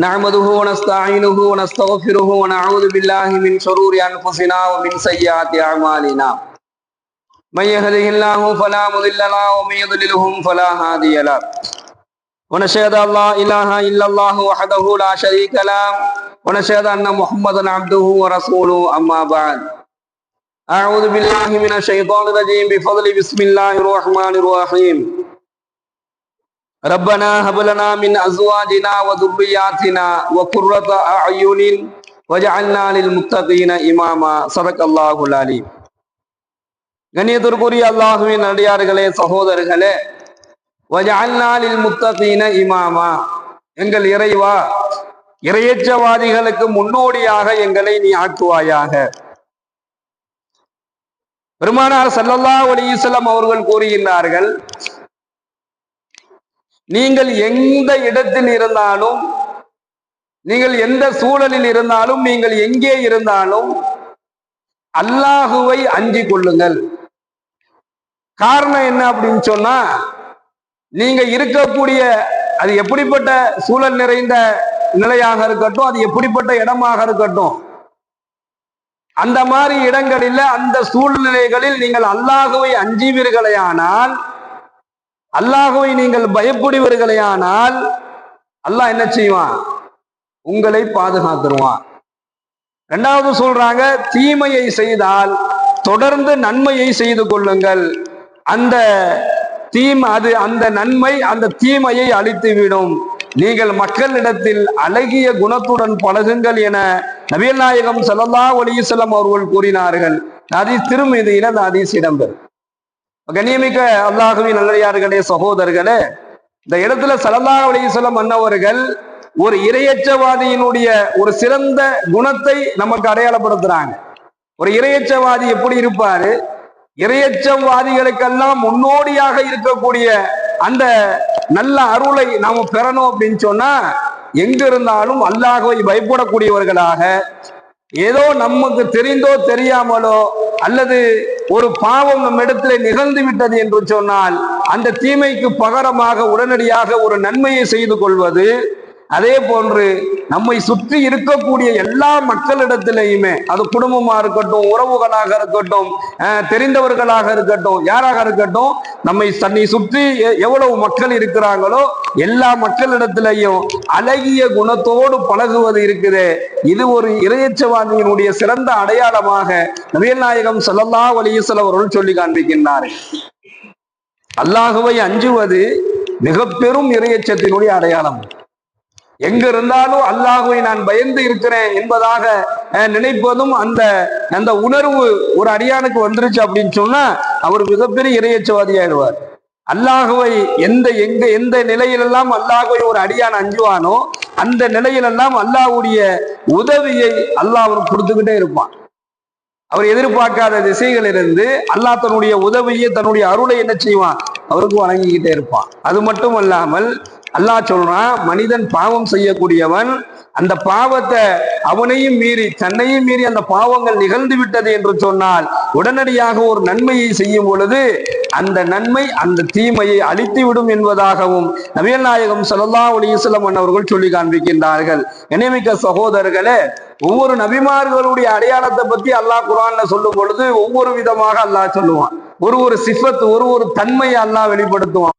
نحمده ونستعينه ونستغفره ونعوذ بالله من شرور أنفسنا ومن سيئات أعمالنا من يهده الله فلا مضل له ومن يضلله فلا هادي له ونشهد أن لا إله إلا الله وحده لا شريك له ونشهد أن محمدا عبده ورسوله أما بعد أعوذ بالله من الشيطان الرجيم بفضل بسم الله الرحمن الرحيم ربنا هب لنا من ازواجنا وذرياتنا وقرة اعين وجعلنا للمتقين اماما صدق الله العليم. கண்ணியத்திற்குரிய அல்லாஹ்வின் அடியார்களே, சகோதரர்களே, வஜஅல்னா லில்முத்தகீன இமாமா, எங்கள் இறைவா, இறையச்சவாதிகளுக்கு முன்னோடியாக எங்களை நீ ஆக்குவாயாக. பெருமானார் ஸல்லல்லாஹு அலைஹி வஸல்லம் அவர்கள் கூறுகின்றார்கள், நீங்கள் எந்த இடத்தில் இருந்தாலும், நீங்கள் எந்த சூழலில் இருந்தாலும், நீங்கள் எங்கே இருந்தாலும் அல்லாஹுவை அஞ்சிக் கொள்ளுங்கள். காரணம் என்ன அப்படின்னு சொன்னா, நீங்க இருக்கக்கூடிய அது எப்படிப்பட்ட சூழல் நிறைந்த நிலையாக இருக்கட்டும், அது எப்படிப்பட்ட இடமாக இருக்கட்டும், அந்த மாதிரி இடங்களில் அந்த சூழ்நிலைகளில் நீங்கள் அல்லாஹுவை அஞ்சுவீர்களேயானால், அல்லாஹுவை நீங்கள் பயப்படுவீர்களேயானால் அல்லாஹ் என்ன செய்வான்? உங்களை பாதுகாத்துருவான். இரண்டாவது சொல்றாங்க, தீமையை செய்தால் தொடர்ந்து நன்மையை செய்து கொள்ளுங்கள். அந்த அந்த நன்மை அந்த தீமையை அழித்துவிடும். நீங்கள் மக்களிடத்தில் அழகிய குணத்துடன் பழகுங்கள் என நபிகள் நாயகம் ஸல்லல்லாஹு அலைஹி வஸல்லம் அவர்கள் கூறினார்கள். ஹதீஸ் திருமிதியில அந்த ஹதீஸ் இடம்பெறும். கண்ணியமிக்க அல்லாஹுவின் நல்லடியார்களே, சகோதரர்களே, இந்த இடத்துல ஸல்லல்லாஹு அலைஹி வஸல்லம் அன்னவர்கள் ஒரு இறையச்சவாதியினுடைய ஒரு சிறந்த குணத்தை நமக்கு அடையாளப்படுத்துறாங்க. ஒரு இறையச்சவாதி எப்படி இருப்பாரு? இறையச்சவாதிகளுக்கெல்லாம் முன்னோடியாக இருக்கக்கூடிய அந்த நல்ல அருளை நாம பெறணும் அப்படின்னு சொன்னா, எங்க இருந்தாலும் அல்லாஹ்வை பயப்படக்கூடியவர்களாக, ஏதோ நமக்கு தெரிந்தோ தெரியாமலோ அல்லது ஒரு பாவம் நம்ம இடத்துல நிகழ்ந்து விட்டது என்று சொன்னால் அந்த தீமைக்கு பகரமாக உடனடியாக ஒரு நன்மையை செய்து கொள்வது, அதே போன்று நம்மை சுற்றி இருக்கக்கூடிய எல்லா மக்களிடத்திலையுமே, அது குடும்பமா இருக்கட்டும், உறவுகளாக இருக்கட்டும், தெரிந்தவர்களாக இருக்கட்டும், யாராக இருக்கட்டும், தன்னை சுற்றி எவ்வளவு மக்கள் இருக்கிறாங்களோ எல்லா மக்களிடத்திலையும் அழகிய குணத்தோடு பழகுவது இருக்குது. இது ஒரு இறையச்சவாதியினுடைய சிறந்த அடையாளமாக நபிகள் நாயகம் ஸல்லல்லாஹு அலைஹி வஸல்லம் அவர்கள் சொல்லி காண்பிக்கின்றார்கள். அல்லாஹுவை அஞ்சுவது மிக பெரும் இறையச்சத்தினுடைய அடையாளம். எங்க இருந்தாலும் அல்லாஹுவை நான் பயந்து இருக்கிறேன் என்பதாக நினைப்பதும் அந்த உணர்வு ஒரு அடியானுக்கு வந்துருச்சு அப்படின்னு சொன்னா அவர் மிகப்பெரிய இறையச்சவாதி ஆயிடுவார். அல்லாஹுவை எந்த நிலையிலெல்லாம் அல்லாஹுவை ஒரு அடியான் அஞ்சுவானோ அந்த நிலையிலெல்லாம் அல்லாஹ்வுடைய உதவியை அல்லாஹ் அவருக்கு கொடுத்துக்கிட்டே இருப்பான். அவர் எதிர்பார்க்காத திசைகளிலிருந்து அல்லாஹ் தன்னுடைய உதவியை, தன்னுடைய அருளை என்ன செய்வான்? அவருக்கு வழங்கிக்கிட்டே இருப்பான். அது மட்டும் அல்லாமல் அல்லாஹ் சொல்றான், மனிதன் பாவம் செய்யக்கூடியவன், அந்த பாவத்தை அவனையும் மீறி தன்னையும் மீறி அந்த பாவங்கள் நிகழ்ந்து விட்டது என்று சொன்னால் உடனடியாக ஒரு நன்மையை செய்யும் பொழுது அந்த நன்மை அந்த தீமையை அழித்து விடும் என்பதாகவும் நபிகள் நாயகம் ஸல்லல்லாஹு அலைஹி வஸல்லம் அவர்கள் சொல்லி காண்பிக்கின்றார்கள். கண்ணியமிக்க சகோதரர்களே, ஒவ்வொரு நபிமார்களுடைய அடையாளத்தை பத்தி அல்லாஹ் குர்ஆன்ல சொல்லும் பொழுது ஒவ்வொரு விதமாக அல்லாஹ் சொல்லுவான். ஒரு சிஃபத், ஒரு தன்மையை அல்லாஹ் வெளிப்படுத்துவான்.